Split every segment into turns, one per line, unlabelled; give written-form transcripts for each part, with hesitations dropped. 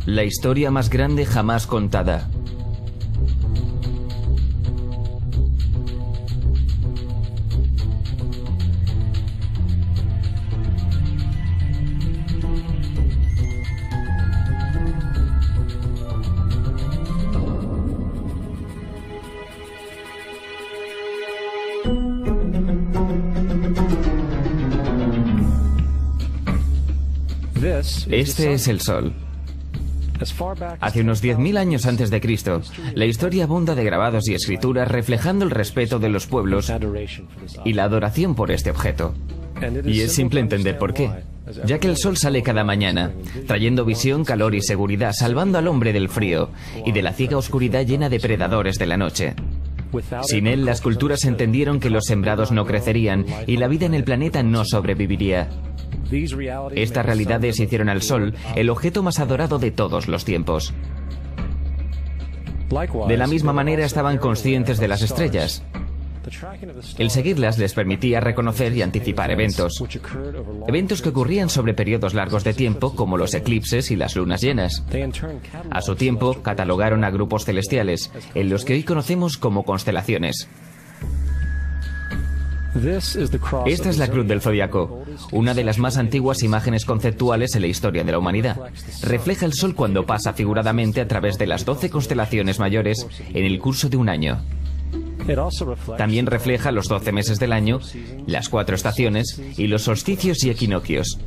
La historia más grande jamás contada. Este es el Sol. Hace unos 10.000 años antes de Cristo, la historia abunda de grabados y escrituras reflejando el respeto de los pueblos y la adoración por este objeto. Y es simple entender por qué, ya que el Sol sale cada mañana, trayendo visión, calor y seguridad, salvando al hombre del frío y de la ciega oscuridad llena de predadores de la noche. Sin él, las culturas entendieron que los sembrados no crecerían y la vida en el planeta no sobreviviría. Estas realidades hicieron al Sol el objeto más adorado de todos los tiempos. De la misma manera estaban conscientes de las estrellas. El seguirlas les permitía reconocer y anticipar eventos que ocurrían sobre periodos largos de tiempo, como los eclipses y las lunas llenas. A su tiempo, catalogaron a grupos celestiales, en los que hoy conocemos como constelaciones. Esta es la cruz del zodiaco, una de las más antiguas imágenes conceptuales en la historia de la humanidad. Refleja el Sol cuando pasa figuradamente a través de las 12 constelaciones mayores en el curso de un año. También refleja los 12 meses del año, las 4 estaciones y los solsticios y equinoccios.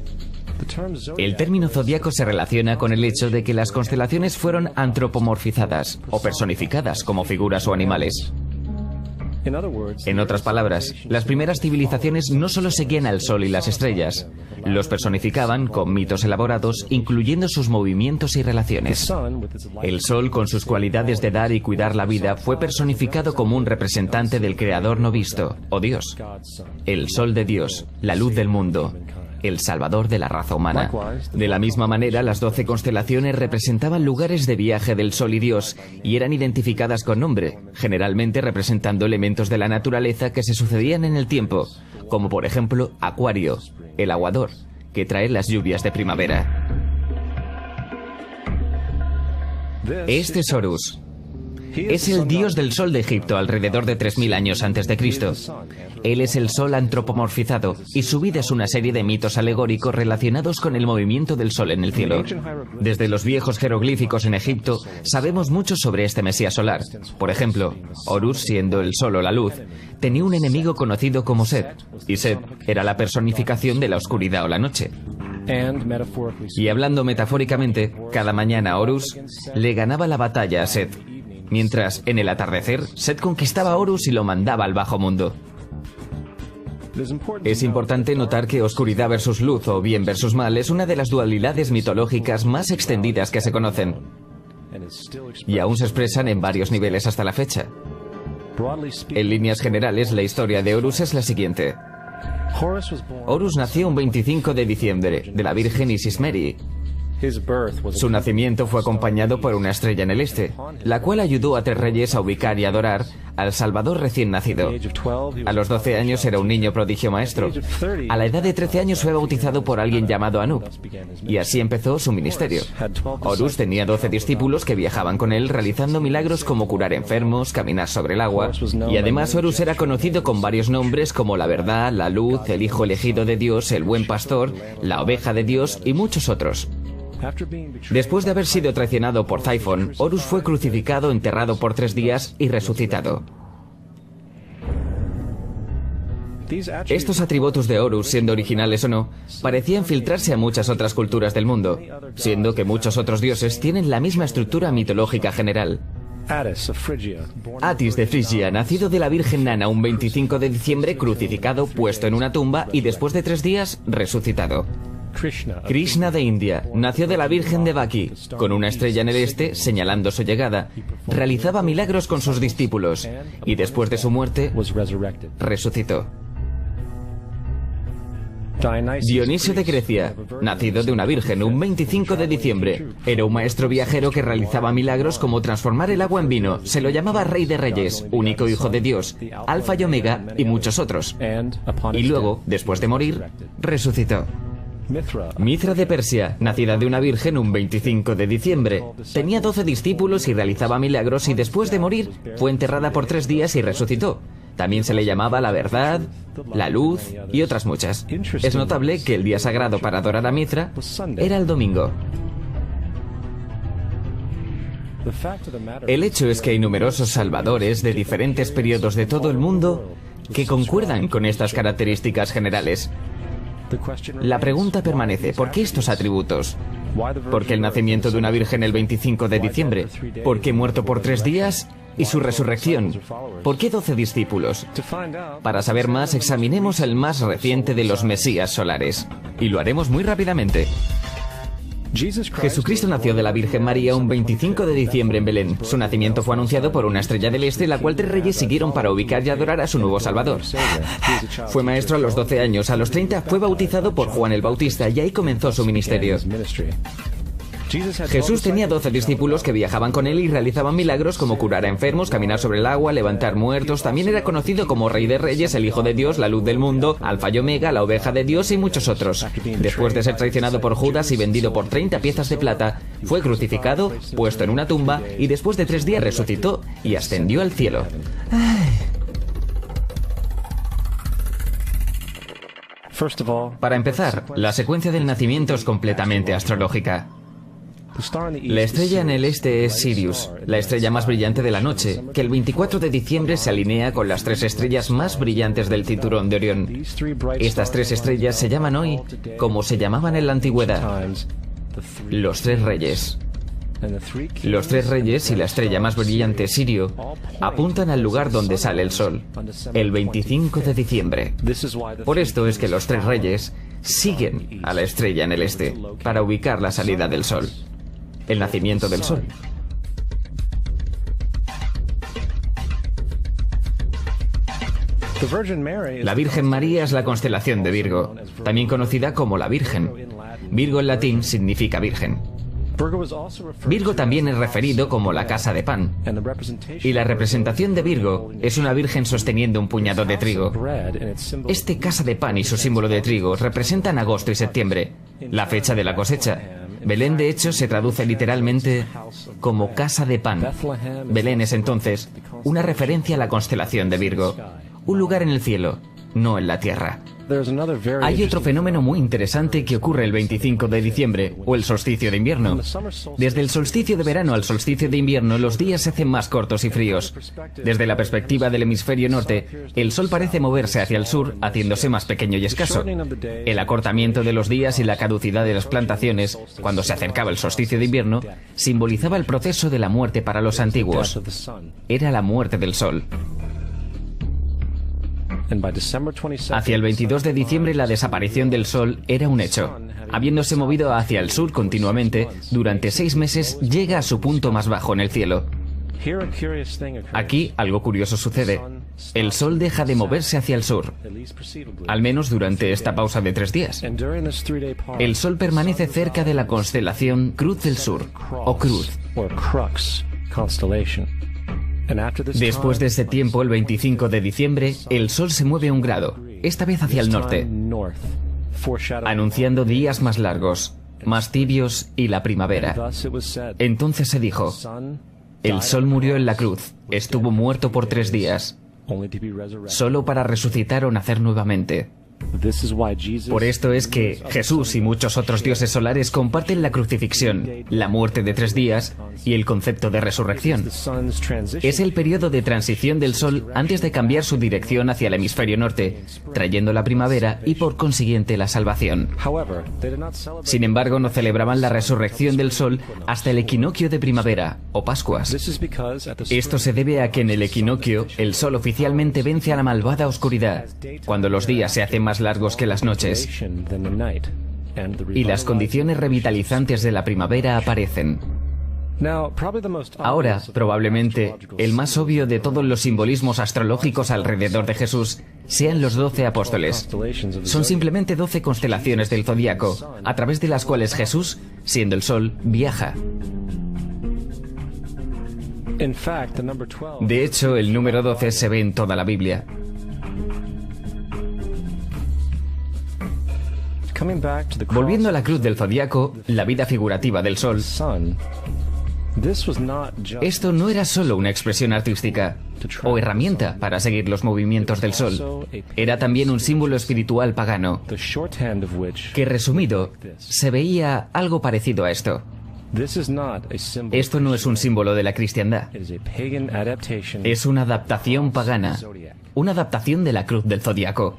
El término zodiaco se relaciona con el hecho de que las constelaciones fueron antropomorfizadas o personificadas como figuras o animales. En otras palabras, las primeras civilizaciones no solo seguían al Sol y las estrellas, los personificaban con mitos elaborados, incluyendo sus movimientos y relaciones. El Sol, con sus cualidades de dar y cuidar la vida, fue personificado como un representante del Creador no visto, o Dios. El Sol de Dios, la luz del mundo, el salvador de la raza humana. De la misma manera, las 12 constelaciones representaban lugares de viaje del Sol y Dios y eran identificadas con nombre, generalmente representando elementos de la naturaleza que se sucedían en el tiempo, como por ejemplo Acuario, el aguador, que trae las lluvias de primavera. Este es Horus. Es el dios del sol de Egipto alrededor de 3.000 años antes de Cristo. Él es el sol antropomorfizado y su vida es una serie de mitos alegóricos relacionados con el movimiento del sol en el cielo. Desde los viejos jeroglíficos en Egipto sabemos mucho sobre este mesías solar. Por ejemplo, Horus, siendo el sol o la luz, tenía un enemigo conocido como Set, y Set era la personificación de la oscuridad o la noche. Y hablando metafóricamente, cada mañana Horus le ganaba la batalla a Set, mientras en el atardecer Set conquistaba a Horus y lo mandaba al bajo mundo. Es importante notar que oscuridad versus luz o bien versus mal es una de las dualidades mitológicas más extendidas que se conocen, y aún se expresan en varios niveles hasta la fecha. En líneas generales, la historia de Horus es la siguiente. Horus nació un 25 de diciembre de la Virgen Isis Meri. Su nacimiento fue acompañado por una estrella en el este, la cual ayudó a 3 reyes a ubicar y adorar al Salvador recién nacido. A los 12 años era un niño prodigio maestro. A la edad de 13 años fue bautizado por alguien llamado Anub, y así empezó su ministerio. Horus tenía 12 discípulos que viajaban con él realizando milagros como curar enfermos, caminar sobre el agua, y además Horus era conocido con varios nombres como la verdad, la luz, el hijo elegido de Dios, el buen pastor, la oveja de Dios y muchos otros. Después de haber sido traicionado por Typhon, Horus fue crucificado, enterrado por 3 días y resucitado. Estos atributos de Horus, siendo originales o no, parecían filtrarse a muchas otras culturas del mundo, siendo que muchos otros dioses tienen la misma estructura mitológica general. Atis de Frigia, nacido de la Virgen Nana un 25 de diciembre, crucificado, puesto en una tumba y después de 3 días, resucitado. Krishna de India, nació de la Virgen de Baki, con una estrella en el este señalando su llegada. Realizaba milagros con sus discípulos y después de su muerte, resucitó. Dionisio de Grecia, nacido de una virgen un 25 de diciembre, era un maestro viajero que realizaba milagros como transformar el agua en vino. Se lo llamaba Rey de Reyes, único hijo de Dios, Alfa y Omega y muchos otros. Y luego, después de morir, resucitó. Mithra de Persia, nacida de una virgen un 25 de diciembre. Tenía 12 discípulos y realizaba milagros y después de morir fue enterrada por 3 días y resucitó. También se le llamaba la verdad, la luz y otras muchas. Es notable que el día sagrado para adorar a Mithra era el domingo. El hecho es que hay numerosos salvadores de diferentes periodos de todo el mundo que concuerdan con estas características generales. La pregunta permanece, ¿por qué estos atributos? ¿Por qué el nacimiento de una virgen el 25 de diciembre? ¿Por qué muerto por 3 días? ¿Y su resurrección? ¿Por qué 12 discípulos? Para saber más, examinemos el más reciente de los Mesías solares. Y lo haremos muy rápidamente. Jesucristo nació de la Virgen María un 25 de diciembre en Belén. Su nacimiento fue anunciado por una estrella del este, la cual 3 reyes siguieron para ubicar y adorar a su nuevo Salvador. Fue maestro a los 12 años, a los 30 fue bautizado por Juan el Bautista y ahí comenzó su ministerio. Jesús tenía 12 discípulos que viajaban con él y realizaban milagros como curar a enfermos, caminar sobre el agua, levantar muertos. También era conocido como Rey de Reyes, el Hijo de Dios, la Luz del Mundo, Alfa y Omega, la Oveja de Dios y muchos otros. Después de ser traicionado por Judas y vendido por 30 piezas de plata, fue crucificado, puesto en una tumba y después de 3 días resucitó y ascendió al cielo. Para empezar, la secuencia del nacimiento es completamente astrológica. La estrella en el este es Sirius, la estrella más brillante de la noche, que el 24 de diciembre se alinea con las 3 estrellas más brillantes del cinturón de Orión. Estas 3 estrellas se llaman hoy como se llamaban en la antigüedad, los 3 reyes. Los 3 reyes y la estrella más brillante, Sirio, apuntan al lugar donde sale el sol, el 25 de diciembre. Por esto es que los 3 reyes siguen a la estrella en el este, para ubicar la salida del sol, el nacimiento del sol. La Virgen María es la constelación de Virgo, también conocida como la Virgen. Virgo en latín significa virgen. Virgo también es referido como la casa de pan. Y la representación de Virgo es una virgen sosteniendo un puñado de trigo. Este casa de pan y su símbolo de trigo representan agosto y septiembre, la fecha de la cosecha. Belén, de hecho, se traduce literalmente como casa de pan. Belén es entonces una referencia a la constelación de Virgo, un lugar en el cielo, no en la tierra. Hay otro fenómeno muy interesante que ocurre el 25 de diciembre, o el solsticio de invierno. Desde el solsticio de verano al solsticio de invierno, los días se hacen más cortos y fríos. Desde la perspectiva del hemisferio norte, el sol parece moverse hacia el sur, haciéndose más pequeño y escaso. El acortamiento de los días y la caducidad de las plantaciones, cuando se acercaba el solsticio de invierno, simbolizaba el proceso de la muerte para los antiguos. Era la muerte del sol. Hacia el 22 de diciembre la desaparición del sol era un hecho. Habiéndose movido hacia el sur continuamente, durante 6 meses llega a su punto más bajo en el cielo. Aquí algo curioso sucede. El sol deja de moverse hacia el sur, al menos durante esta pausa de 3 días. El sol permanece cerca de la constelación Cruz del Sur, o Cruz. Después de ese tiempo, el 25 de diciembre, el sol se mueve 1 grado, esta vez hacia el norte, anunciando días más largos, más tibios y la primavera. Entonces se dijo, el sol murió en la cruz, estuvo muerto por 3 días, solo para resucitar o nacer nuevamente. Por esto es que Jesús y muchos otros dioses solares comparten la crucifixión, la muerte de 3 días y el concepto de resurrección. Es el periodo de transición del sol antes de cambiar su dirección hacia el hemisferio norte, trayendo la primavera y por consiguiente la salvación. Sin embargo, no celebraban la resurrección del sol hasta el equinoccio de primavera o Pascuas. Esto se debe a que en el equinoccio el sol oficialmente vence a la malvada oscuridad, cuando los días se hacen más largos que las noches y las condiciones revitalizantes de la primavera aparecen. Ahora, probablemente, el más obvio de todos los simbolismos astrológicos alrededor de Jesús sean los 12 apóstoles. Son simplemente 12 constelaciones del zodiaco, a través de las cuales Jesús, siendo el sol, viaja. De hecho, el número 12 se ve en toda la Biblia. Volviendo a la cruz del zodiaco, la vida figurativa del sol, esto no era solo una expresión artística o herramienta para seguir los movimientos del sol. Era también un símbolo espiritual pagano, que resumido, se veía algo parecido a esto. Esto no es un símbolo de la cristiandad. Es una adaptación pagana, una adaptación de la cruz del zodiaco.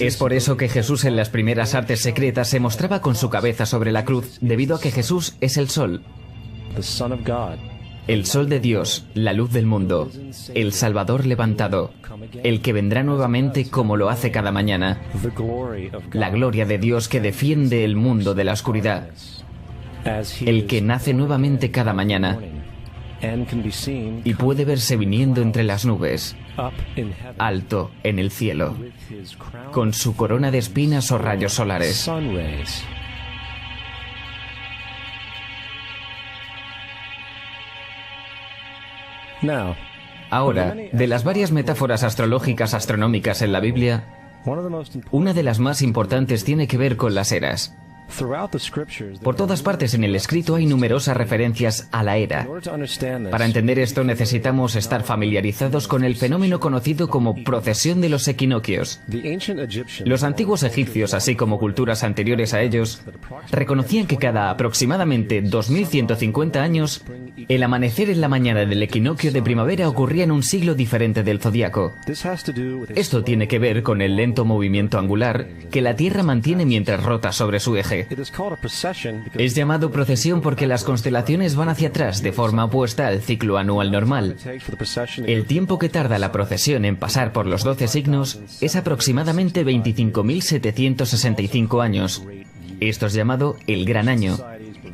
Es por eso que Jesús en las primeras artes secretas se mostraba con su cabeza sobre la cruz, debido a que Jesús es el sol. El sol de Dios, la luz del mundo, el Salvador levantado, el que vendrá nuevamente como lo hace cada mañana. La gloria de Dios que defiende el mundo de la oscuridad, el que nace nuevamente cada mañana y puede verse viniendo entre las nubes, alto en el cielo, con su corona de espinas o rayos solares. Ahora, de las varias metáforas astrológicas astronómicas en la Biblia, una de las más importantes tiene que ver con las eras. Por todas partes en el escrito hay numerosas referencias a la era. Para entender esto necesitamos estar familiarizados con el fenómeno conocido como procesión de los equinoccios. Los antiguos egipcios, así como culturas anteriores a ellos, reconocían que cada aproximadamente 2150 años, el amanecer en la mañana del equinoccio de primavera ocurría en un siglo diferente del zodiaco. Esto tiene que ver con el lento movimiento angular que la Tierra mantiene mientras rota sobre su eje. Es llamado procesión porque las constelaciones van hacia atrás de forma opuesta al ciclo anual normal. El tiempo que tarda la procesión en pasar por los 12 signos es aproximadamente 25.765 años. Esto es llamado el Gran Año,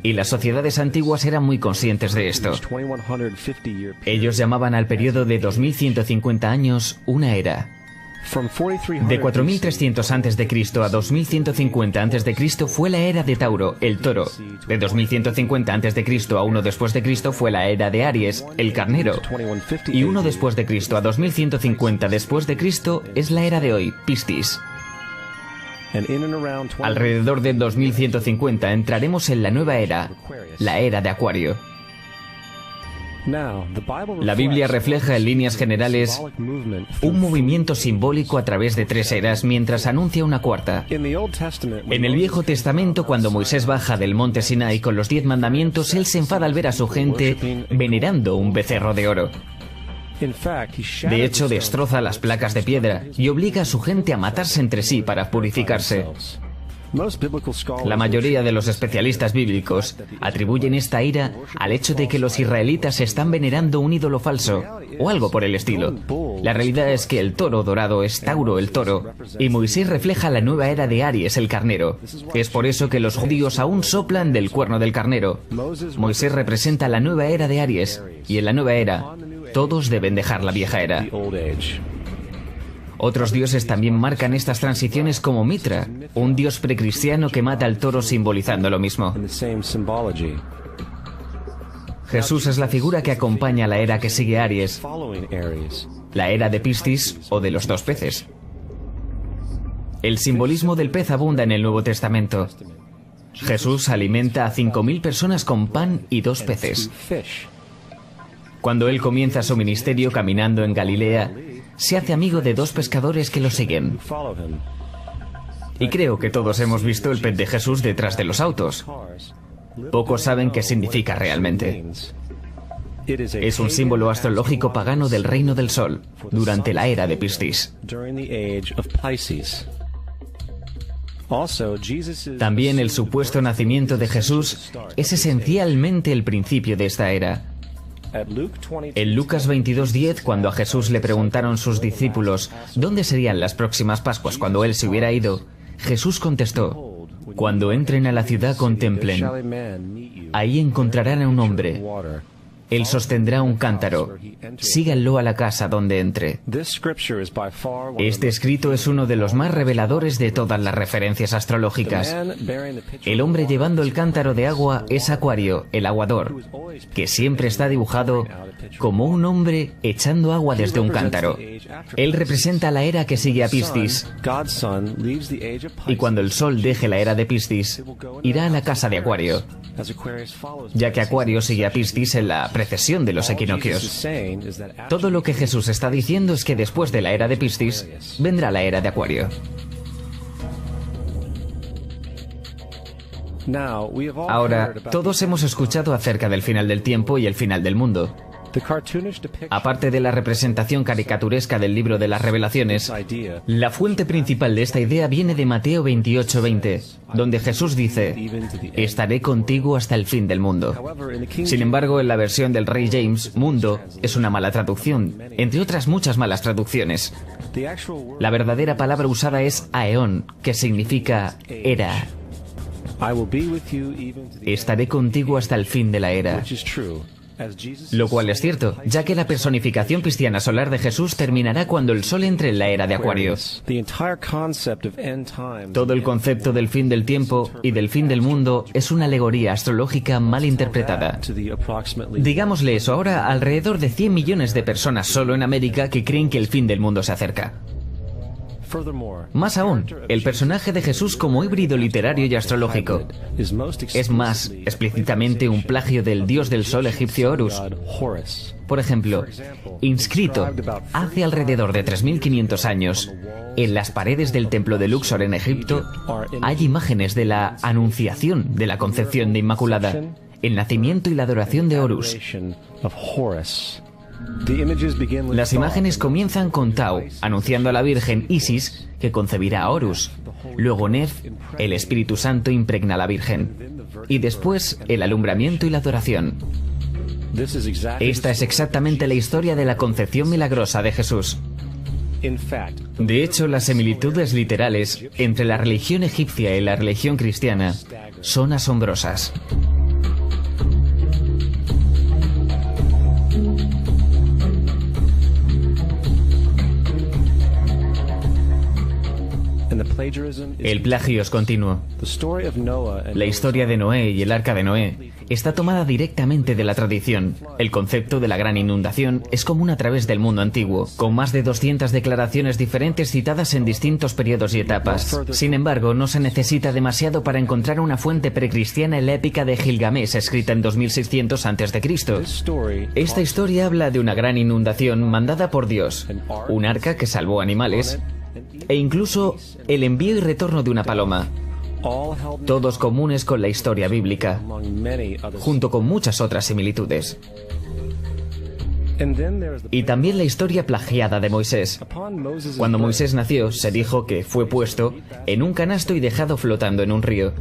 y las sociedades antiguas eran muy conscientes de esto. Ellos llamaban al periodo de 2150 años una era. De 4300 a.C. a 2150 a.C. fue la era de Tauro, el toro. De 2150 a.C. a 1 después de Cristo fue la era de Aries, el carnero. Y 1 después de Cristo a 2150 después de Cristo es la era de hoy, Piscis. Alrededor de 2150 entraremos en la nueva era, la era de Acuario. La Biblia refleja en líneas generales un movimiento simbólico a través de 3 eras mientras anuncia una cuarta. En el Viejo Testamento, cuando Moisés baja del monte Sinai con los 10 mandamientos, él se enfada al ver a su gente venerando un becerro de oro. De hecho, destroza las placas de piedra y obliga a su gente a matarse entre sí para purificarse. La mayoría de los especialistas bíblicos atribuyen esta ira al hecho de que los israelitas están venerando un ídolo falso, o algo por el estilo. La realidad es que el toro dorado es Tauro, el toro, y Moisés refleja la nueva era de Aries, el carnero. Es por eso que los judíos aún soplan del cuerno del carnero. Moisés representa la nueva era de Aries, y en la nueva era, todos deben dejar la vieja era. Otros dioses también marcan estas transiciones como Mitra, un dios precristiano que mata al toro simbolizando lo mismo. Jesús es la figura que acompaña a la era que sigue a Aries, la era de Piscis o de los 2 peces. El simbolismo del pez abunda en el Nuevo Testamento. Jesús alimenta a 5.000 personas con pan y 2 peces. Cuando él comienza su ministerio caminando en Galilea, se hace amigo de 2 pescadores que lo siguen. Y creo que todos hemos visto el pez de Jesús detrás de los autos. Pocos saben qué significa realmente. Es un símbolo astrológico pagano del reino del sol, durante la era de Piscis. También el supuesto nacimiento de Jesús es esencialmente el principio de esta era. En Lucas 22:10, cuando a Jesús le preguntaron sus discípulos dónde serían las próximas Pascuas cuando él se hubiera ido, Jesús contestó: cuando entren a la ciudad contemplen, ahí encontrarán a un hombre Él sostendrá un cántaro. Síganlo a la casa donde entre. Este escrito es uno de los más reveladores de todas las referencias astrológicas. El hombre llevando el cántaro de agua es Acuario, el aguador, que siempre está dibujado como un hombre echando agua desde un cántaro. Él representa la era que sigue a Piscis. Y cuando el Sol deje la era de Piscis, irá a la casa de Acuario, ya que Acuario sigue a Piscis en la precesión de los equinoccios. Todo lo que Jesús está diciendo es que después de la era de Piscis, vendrá la era de Acuario. Ahora, todos hemos escuchado acerca del final del tiempo y el final del mundo. Aparte de la representación caricaturesca del libro de las Revelaciones, la fuente principal de esta idea viene de Mateo 28:20, donde Jesús dice: estaré contigo hasta el fin del mundo. Sin embargo, en la versión del Rey James, mundo es una mala traducción, entre otras muchas malas traducciones. La verdadera palabra usada es aeón, que significa era. Estaré contigo hasta el fin de la era. Lo cual es cierto, ya que la personificación pisciana solar de Jesús terminará cuando el Sol entre en la era de Acuario. Todo el concepto del fin del tiempo y del fin del mundo es una alegoría astrológica mal interpretada. Digámosle eso ahora a alrededor de 100 millones de personas solo en América que creen que el fin del mundo se acerca. Más aún, el personaje de Jesús como híbrido literario y astrológico es más explícitamente un plagio del dios del sol egipcio Horus. Por ejemplo, inscrito hace alrededor de 3500 años en las paredes del templo de Luxor en Egipto hay imágenes de la anunciación de la concepción de Inmaculada, el nacimiento y la adoración de Horus. Las imágenes comienzan con Tau, anunciando a la Virgen Isis que concebirá a Horus. Luego Nef, el Espíritu Santo, impregna a la Virgen. Y después el alumbramiento y la adoración. Esta es exactamente la historia de la concepción milagrosa de Jesús. De hecho, las similitudes literales entre la religión egipcia y la religión cristiana son asombrosas. El plagio es continuo. La historia de Noé y el arca de Noé está tomada directamente de la tradición. El concepto de la gran inundación es común a través del mundo antiguo, con más de 200 declaraciones diferentes citadas en distintos periodos y etapas. Sin embargo, no se necesita demasiado para encontrar una fuente precristiana en la épica de Gilgamesh, escrita en 2600 a.C. Esta historia habla de una gran inundación mandada por Dios, un arca que salvó animales, e incluso el envío y retorno de una paloma, todos comunes con la historia bíblica, junto con muchas otras similitudes. Y también la historia plagiada de Moisés. Cuando Moisés nació, se dijo que fue puesto en un canasto y dejado flotando en un río.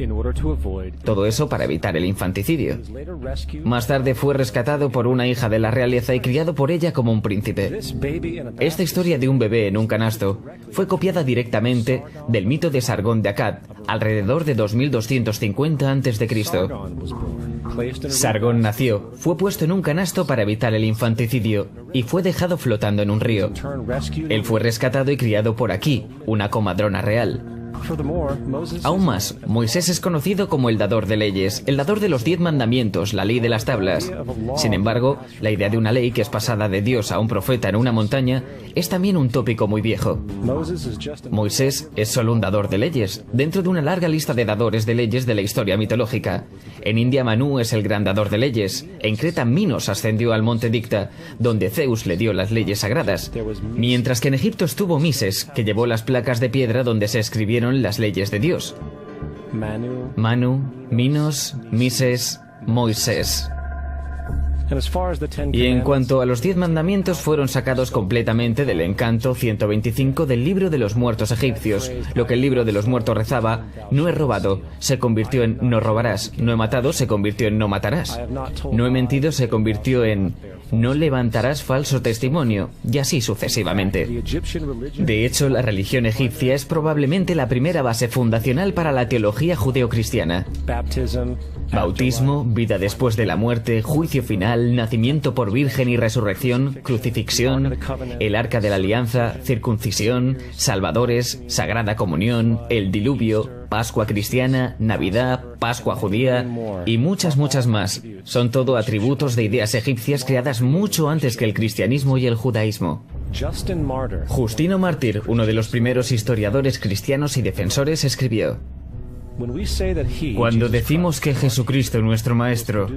Todo eso para evitar el infanticidio. Más tarde fue rescatado por una hija de la realeza y criado por ella como un príncipe. Esta historia de un bebé en un canasto fue copiada directamente del mito de Sargón de Akkad, alrededor de 2250 a.C. Sargón nació, fue puesto en un canasto para evitar el infanticidio y fue dejado flotando en un río. Él fue rescatado y criado por Aquí, una comadrona real. Aún más, Moisés es conocido como el dador de leyes, el dador de los 10 mandamientos, la ley de las tablas. Sin embargo, la idea de una ley que es pasada de Dios a un profeta en una montaña es también un tópico muy viejo. Moisés es solo un dador de leyes, dentro de una larga lista de dadores de leyes de la historia mitológica. En India, Manu es el gran dador de leyes. En Creta, Minos ascendió al monte Dicta, donde Zeus le dio las leyes sagradas. Mientras que en Egipto estuvo Mises, que llevó las placas de piedra donde se escribieron las leyes de Dios. Manu, Minos, Mises, Moisés. Y en cuanto a los 10 mandamientos, fueron sacados completamente del encanto 125 del libro de los muertos egipcios. Lo que el libro de los muertos rezaba: no he robado, se convirtió en no robarás. No he matado, se convirtió en no matarás. No he mentido, se convirtió en no levantarás falso testimonio, y así sucesivamente. De hecho, la religión egipcia es probablemente la primera base fundacional para la teología judeocristiana. Bautismo, vida después de la muerte, juicio final, original, nacimiento por virgen y resurrección, crucifixión, el arca de la alianza, circuncisión, salvadores, sagrada comunión, el diluvio, Pascua cristiana, Navidad, Pascua judía y muchas más. Son todo atributos de ideas egipcias creadas mucho antes que el cristianismo y el judaísmo. Justino Mártir, uno de los primeros historiadores cristianos y defensores, escribió: cuando decimos que Jesucristo, nuestro Maestro,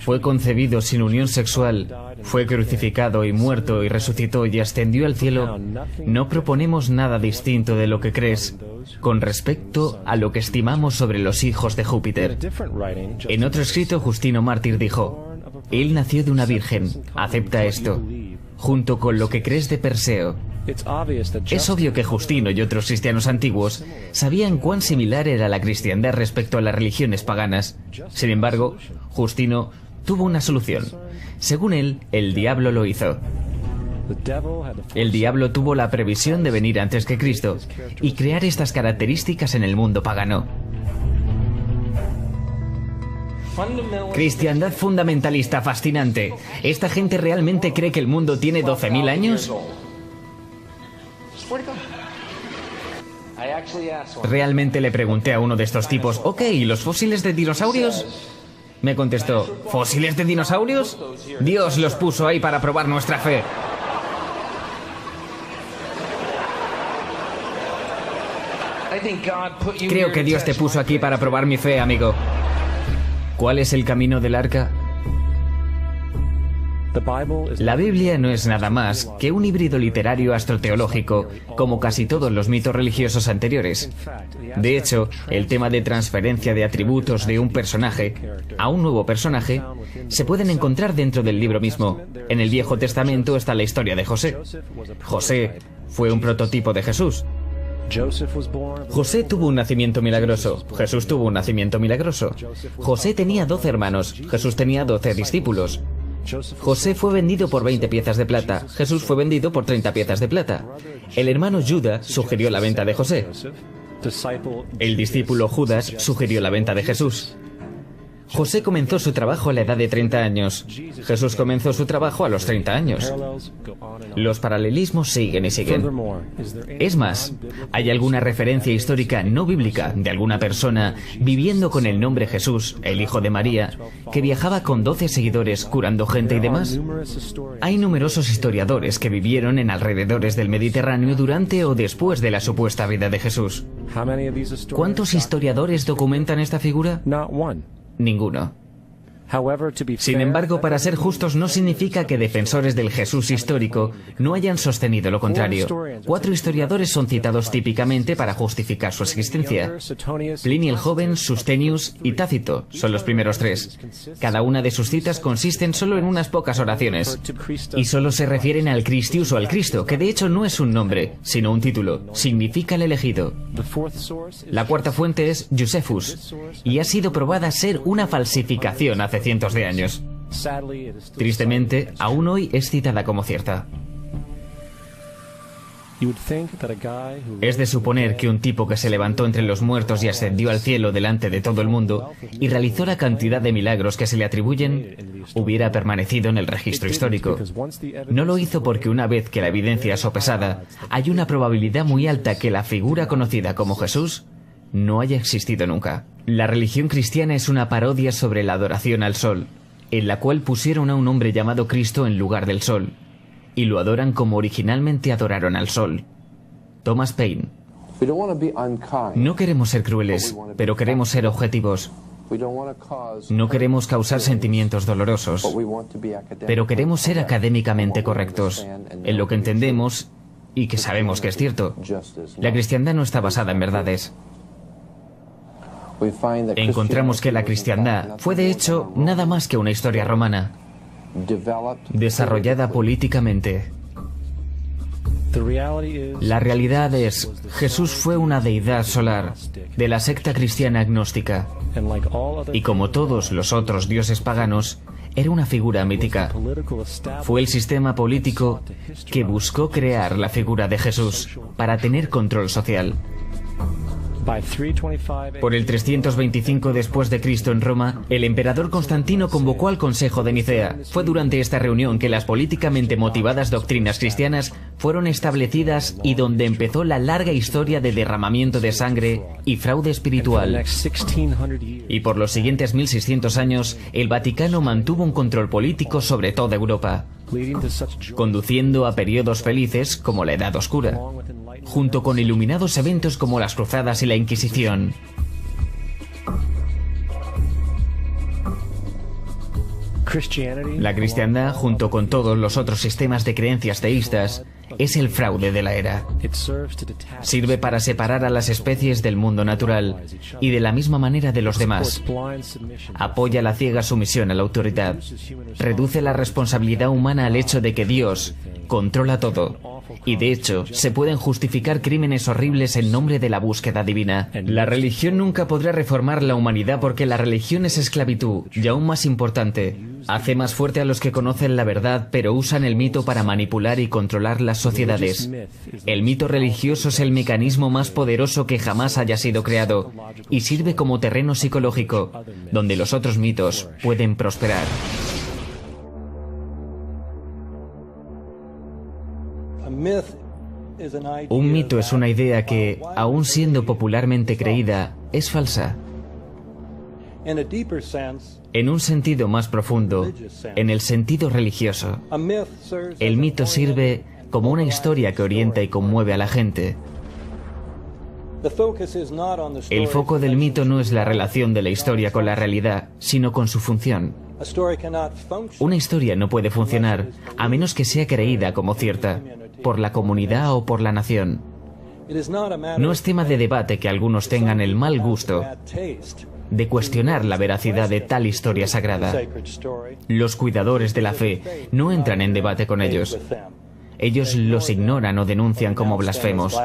fue concebido sin unión sexual, fue crucificado y muerto y resucitó y ascendió al cielo, no proponemos nada distinto de lo que crees con respecto a lo que estimamos sobre los hijos de Júpiter. En otro escrito, Justino Mártir dijo: Él nació de una virgen, acepta esto, junto con lo que crees de Perseo. Es obvio que Justino y otros cristianos antiguos sabían cuán similar era la cristiandad respecto a las religiones paganas. Sin embargo, Justino tuvo una solución. Según él, el diablo lo hizo. El diablo tuvo la previsión de venir antes que Cristo y crear estas características en el mundo pagano. Cristiandad fundamentalista fascinante. ¿Esta gente realmente cree que el mundo tiene 12.000 años? Realmente le pregunté a uno de estos tipos: ok, ¿y los fósiles de dinosaurios? Me contestó: ¿fósiles de dinosaurios? Dios los puso ahí para probar nuestra fe. Creo que Dios te puso aquí para probar mi fe, amigo. ¿Cuál es el camino del arca? La Biblia no es nada más que un híbrido literario astroteológico, como casi todos los mitos religiosos anteriores. De hecho, el tema de transferencia de atributos de un personaje a un nuevo personaje se pueden encontrar dentro del libro mismo. En el Viejo Testamento está la historia de José. José fue un prototipo de Jesús. José tuvo un nacimiento milagroso. Jesús tuvo un nacimiento milagroso. José tenía 12 hermanos. Jesús tenía 12 discípulos. José fue vendido por 20 piezas de plata. Jesús fue vendido por 30 piezas de plata. El hermano Judas sugirió la venta de José. El discípulo Judas sugirió la venta de Jesús. José comenzó su trabajo a la edad de 30 años. Jesús comenzó su trabajo a los 30 años. Los paralelismos siguen y siguen. Es más, ¿hay alguna referencia histórica no bíblica de alguna persona viviendo con el nombre Jesús, el hijo de María, que viajaba con 12 seguidores curando gente y demás? Hay numerosos historiadores que vivieron en alrededores del Mediterráneo durante o después de la supuesta vida de Jesús. ¿Cuántos historiadores documentan esta figura? Ninguno. Sin embargo, para ser justos, no significa que defensores del Jesús histórico no hayan sostenido lo contrario. 4 historiadores son citados típicamente para justificar su existencia. Plinio el Joven, Sustenius y Tácito son los primeros 3. Cada una de sus citas consisten solo en unas pocas oraciones. Y solo se refieren al Christius o al Cristo, que de hecho no es un nombre, sino un título. Significa el elegido. La cuarta fuente es Josephus, y ha sido probada ser una falsificación hace cientos de años. Tristemente, aún hoy es citada como cierta. Es de suponer que un tipo que se levantó entre los muertos y ascendió al cielo delante de todo el mundo y realizó la cantidad de milagros que se le atribuyen, hubiera permanecido en el registro histórico. No lo hizo porque una vez que la evidencia es sopesada, hay una probabilidad muy alta que la figura conocida como Jesús no haya existido nunca. La religión cristiana es una parodia sobre la adoración al sol, en la cual pusieron a un hombre llamado Cristo en lugar del sol, y lo adoran como originalmente adoraron al sol. Thomas Paine. No queremos ser crueles, pero queremos ser objetivos. No queremos causar sentimientos dolorosos, pero queremos ser académicamente correctos en lo que entendemos y que sabemos que es cierto. La cristiandad no está basada en verdades. Encontramos que la cristiandad fue de hecho nada más que una historia romana, desarrollada políticamente. La realidad es, Jesús fue una deidad solar de la secta cristiana agnóstica, y como todos los otros dioses paganos, era una figura mítica. Fue el sistema político que buscó crear la figura de Jesús para tener control social. Por el 325 después de Cristo en Roma, el emperador Constantino convocó al Consejo de Nicea. Fue durante esta reunión que las políticamente motivadas doctrinas cristianas fueron establecidas y donde empezó la larga historia de derramamiento de sangre y fraude espiritual. Y por los siguientes 1600 años, el Vaticano mantuvo un control político sobre toda Europa, conduciendo a periodos felices como la Edad Oscura, junto con iluminados eventos como las Cruzadas y la Inquisición. La cristiandad, junto con todos los otros sistemas de creencias teístas, es el fraude de la era. Sirve para separar a las especies del mundo natural y de la misma manera de los demás. Apoya la ciega sumisión a la autoridad. Reduce la responsabilidad humana al hecho de que Dios controla todo. Y de hecho, se pueden justificar crímenes horribles en nombre de la búsqueda divina. La religión nunca podrá reformar la humanidad porque la religión es esclavitud, y aún más importante, hace más fuerte a los que conocen la verdad pero usan el mito para manipular y controlar las sociedades. El mito religioso es el mecanismo más poderoso que jamás haya sido creado y sirve como terreno psicológico, donde los otros mitos pueden prosperar. Un mito es una idea que, aun siendo popularmente creída, es falsa. En un sentido más profundo, en el sentido religioso, el mito sirve como una historia que orienta y conmueve a la gente. El foco del mito no es la relación de la historia con la realidad, sino con su función. Una historia no puede funcionar a menos que sea creída como cierta, por la comunidad o por la nación. No es tema de debate que algunos tengan el mal gusto de cuestionar la veracidad de tal historia sagrada. Los cuidadores de la fe no entran en debate con ellos. Ellos los ignoran o denuncian como blasfemos.